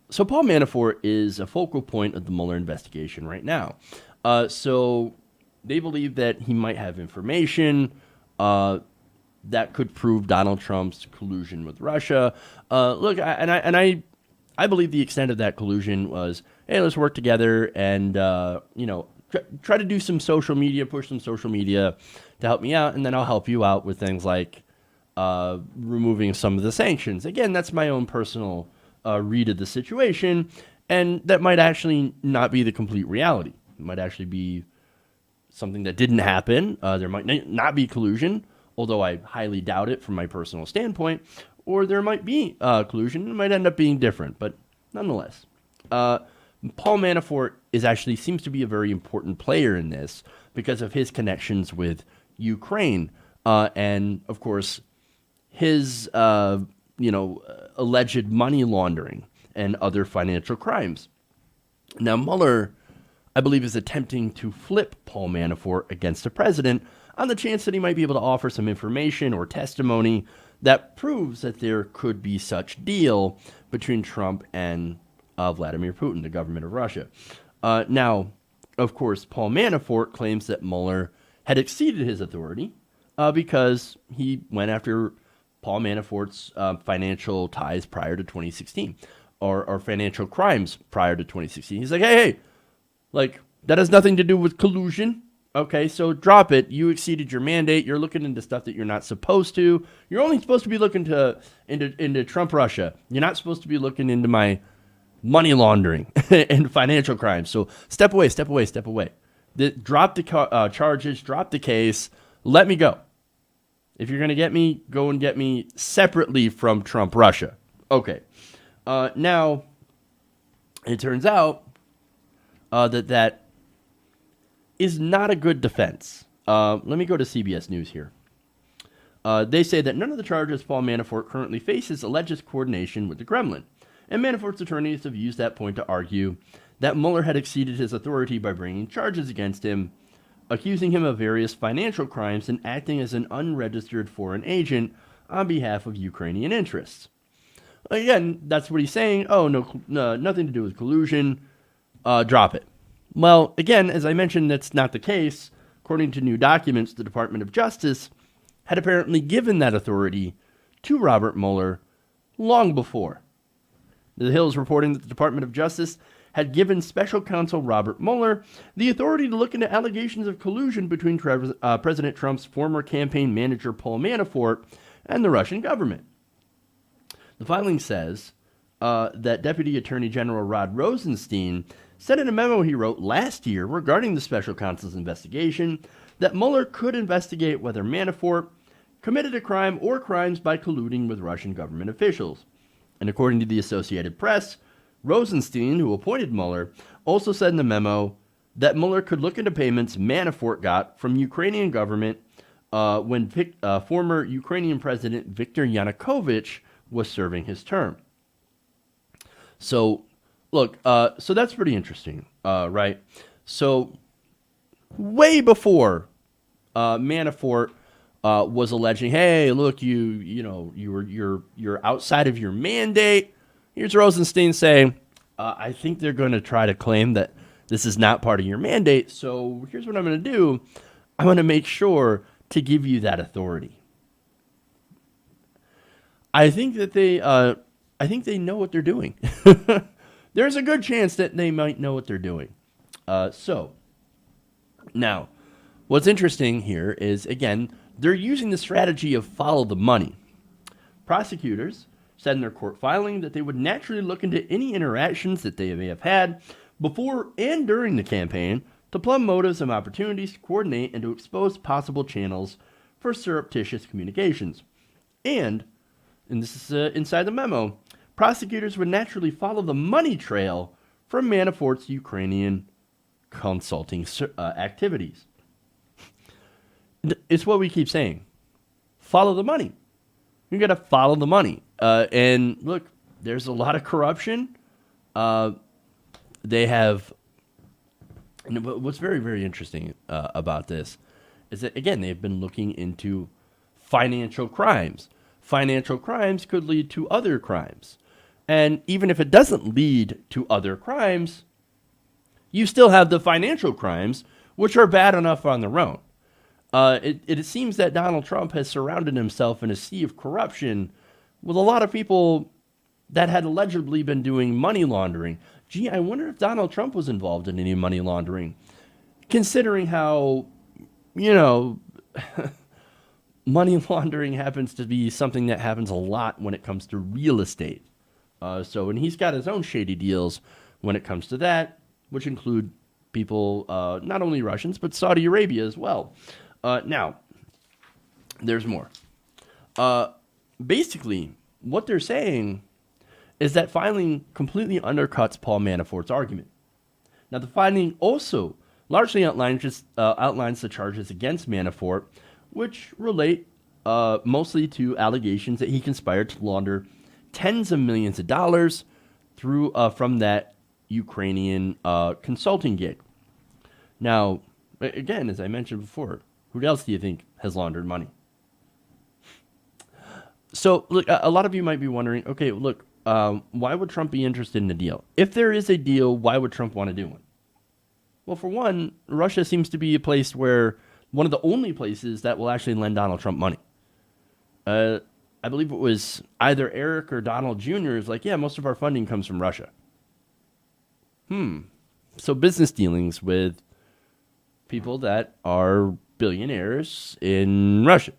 So Paul Manafort is a focal point of the Mueller investigation right now. So they believe that he might have information that could prove Donald Trump's collusion with Russia. Look, I believe the extent of that collusion was, hey, let's work together and try to do some social media, push some social media to help me out, and then I'll help you out with things like removing some of the sanctions. Again, that's my own personal read of the situation, and that might actually not be the complete reality. It might actually be something that didn't happen. There might not be collusion, although I highly doubt it from my personal standpoint, or there might be collusion. It might end up being different, but nonetheless. Paul Manafort seems to be a very important player in this because of his connections with Ukraine, and of course his alleged money laundering and other financial crimes. Now Mueller, I believe, is attempting to flip Paul Manafort against the president on the chance that he might be able to offer some information or testimony that proves that there could be such deal between Trump and Vladimir Putin, the government of Russia. Now, of course, Paul Manafort claims that Mueller had exceeded his authority because he went after Paul Manafort's financial ties prior to 2016 or financial crimes prior to 2016. He's like, hey, like, that has nothing to do with collusion. Okay, so drop it. You exceeded your mandate. You're looking into stuff that you're not supposed to. You're only supposed to be looking into Trump Russia. You're not supposed to be looking into my money laundering and financial crimes. So step away. Drop the charges. Drop the case. Let me go. If you're going to get me, go and get me separately from Trump Russia. Okay. Now, it turns out that is not a good defense. Let me go to CBS News here. They say that none of the charges Paul Manafort currently faces alleges coordination with the Kremlin. And Manafort's attorneys have used that point to argue that Mueller had exceeded his authority by bringing charges against him, accusing him of various financial crimes and acting as an unregistered foreign agent on behalf of Ukrainian interests. Again, that's what he's saying. Oh, no, nothing to do with collusion. Drop it. Well, again, as I mentioned, that's not the case. According to new documents, the Department of Justice had apparently given that authority to Robert Mueller long before. The Hill is reporting that the Department of Justice had given special counsel Robert Mueller the authority to look into allegations of collusion between President Trump's former campaign manager Paul Manafort and the Russian government. The filing says that Deputy Attorney General Rod Rosenstein said in a memo he wrote last year regarding the special counsel's investigation that Mueller could investigate whether Manafort committed a crime or crimes by colluding with Russian government officials. And according to the Associated Press, Rosenstein, who appointed Mueller, also said in the memo that Mueller could look into payments Manafort got from Ukrainian government when former Ukrainian President Viktor Yanukovych was serving his term. So, look, so that's pretty interesting, right? So, way before Manafort was alleging, hey, look, you're outside of your mandate. Here's Rosenstein saying, I think they're going to try to claim that this is not part of your mandate. So here's what I'm going to do. I'm going to make sure to give you that authority. I think that they know what they're doing. There's a good chance that they might know what they're doing. So now, what's interesting here is, again, they're using the strategy of follow the money. Prosecutors said in their court filing that they would naturally look into any interactions that they may have had before and during the campaign to plumb motives and opportunities to coordinate and to expose possible channels for surreptitious communications. And this is inside the memo, prosecutors would naturally follow the money trail from Manafort's Ukrainian consulting activities. It's what we keep saying. Follow the money. You got to follow the money. And look, there's a lot of corruption. They have. And what's very, very interesting about this is that, again, they've been looking into financial crimes. Financial crimes could lead to other crimes. And even if it doesn't lead to other crimes, you still have the financial crimes, which are bad enough on their own. It seems that Donald Trump has surrounded himself in a sea of corruption with a lot of people that had allegedly been doing money laundering. Gee, I wonder if Donald Trump was involved in any money laundering, considering how, you know, money laundering happens to be something that happens a lot when it comes to real estate. And he's got his own shady deals when it comes to that, which include people, not only Russians, but Saudi Arabia as well. Now, there's more. Basically, what they're saying is that filing completely undercuts Paul Manafort's argument. Now, the filing also largely outlines the charges against Manafort, which relate mostly to allegations that he conspired to launder tens of millions of dollars through from that Ukrainian consulting gig. Now, again, as I mentioned before, who else do you think has laundered money? So, look, a lot of you might be wondering, okay, look, why would Trump be interested in a deal? If there is a deal, why would Trump want to do one? Well, for one, Russia seems to be a place where one of the only places that will actually lend Donald Trump money. I believe it was either Eric or Donald Jr. is like, yeah, most of our funding comes from Russia. So business dealings with people that are billionaires in Russia.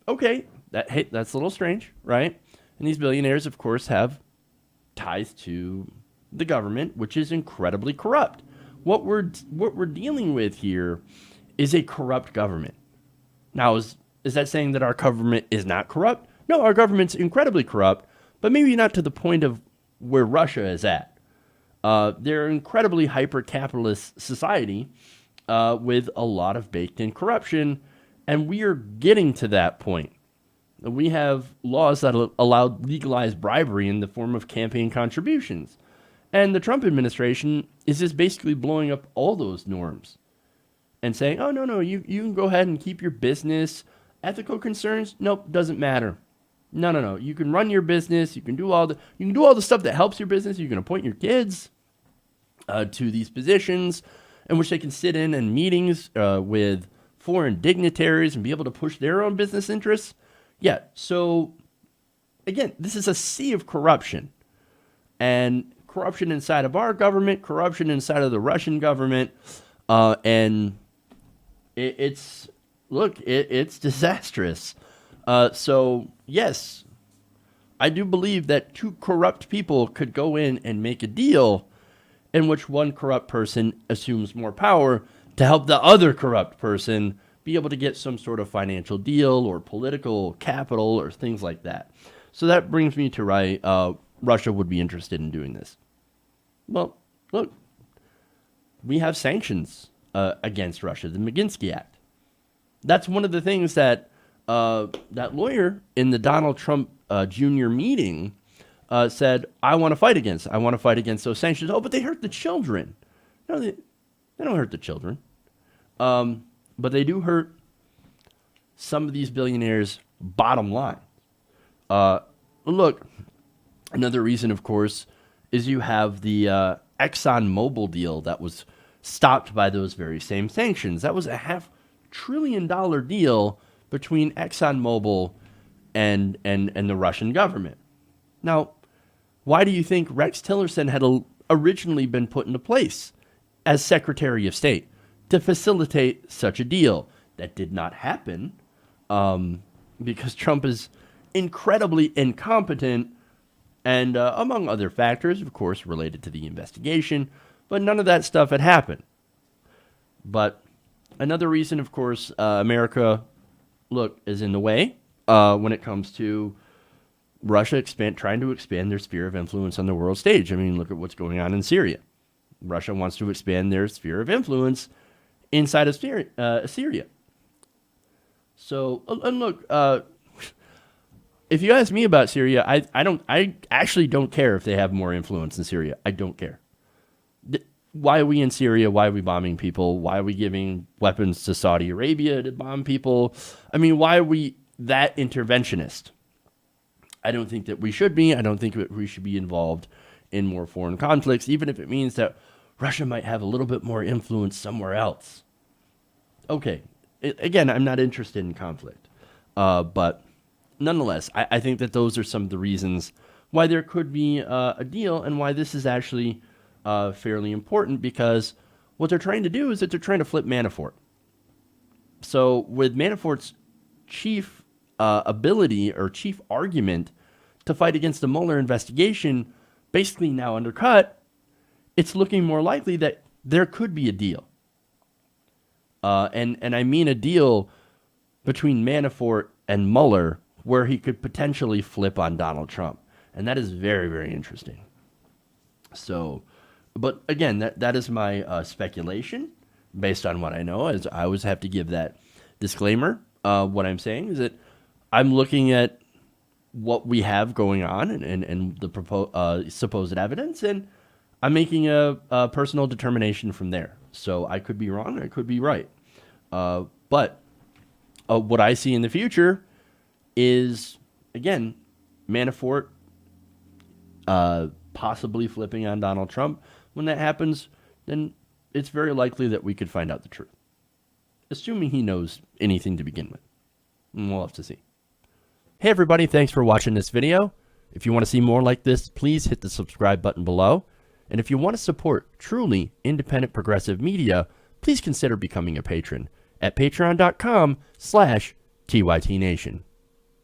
Okay, that's a little strange, right? And these billionaires, of course, have ties to the government, which is incredibly corrupt. What we're dealing with here is a corrupt government. Now, is that saying that our government is not corrupt? No, our government's incredibly corrupt, but maybe not to the point of where Russia is at. They're an incredibly hyper-capitalist society with a lot of baked-in corruption, and we are getting to that point. We have laws that allow legalized bribery in the form of campaign contributions. And the Trump administration is just basically blowing up all those norms and saying, oh, no, you can go ahead and keep your business. Ethical concerns? Nope, doesn't matter. No. You can run your business. You can do all the stuff that helps your business. You can appoint your kids to these positions in which they can sit in meetings with foreign dignitaries and be able to push their own business interests. Yeah, so again, this is a sea of corruption. And corruption inside of our government, corruption inside of the Russian government, and it's disastrous. So yes, I do believe that two corrupt people could go in and make a deal in which one corrupt person assumes more power to help the other corrupt person be able to get some sort of financial deal or political capital or things like that. So that brings me to why Russia would be interested in doing this. Well, look, we have sanctions against Russia, the Magnitsky Act. That's one of the things that that lawyer in the Donald Trump Jr. meeting said, I want to fight against. I want to fight against those sanctions. Oh, but they hurt the children. No, they don't hurt the children. But they do hurt some of these billionaires' bottom line. Look, another reason, of course, is you have the ExxonMobil deal that was stopped by those very same sanctions. That was a $500 billion deal between ExxonMobil and the Russian government. Now, why do you think Rex Tillerson had originally been put into place as Secretary of State to facilitate such a deal? That did not happen because Trump is incredibly incompetent and among other factors, of course, related to the investigation, but none of that stuff had happened. But another reason, of course, America, is in the way when it comes to Russia trying to expand their sphere of influence on the world stage. I mean, look at what's going on in Syria. Russia wants to expand their sphere of influence inside of Syria. So, and look, if you ask me about Syria, I actually don't care if they have more influence in Syria. I don't care. Why are we in Syria? Why are we bombing people? Why are we giving weapons to Saudi Arabia to bomb people? I mean, why are we that interventionist? I don't think that we should be. I don't think that we should be involved in more foreign conflicts, even if it means that Russia might have a little bit more influence somewhere else. Okay, again, I'm not interested in conflict. But nonetheless, I think that those are some of the reasons why there could be a deal and why this is actually fairly important, because what they're trying to do is that they're trying to flip Manafort. So with Manafort's chief ability or chief argument to fight against the Mueller investigation basically now undercut, it's looking more likely that there could be a deal. And I mean a deal between Manafort and Mueller where he could potentially flip on Donald Trump. And that is very, very interesting. So, but again, that is my speculation based on what I know. As I always have to give that disclaimer. What I'm saying is that I'm looking at what we have going on and the supposed evidence, and I'm making a personal determination from there. So I could be wrong, or I could be right. But what I see in the future is, again, Manafort possibly flipping on Donald Trump. When that happens, then it's very likely that we could find out the truth, assuming he knows anything to begin with. And we'll have to see. Hey everybody, thanks for watching this video. If you want to see more like this, please hit the subscribe button below. And if you want to support truly independent progressive media, please consider becoming a patron at patreon.com/TYTNation.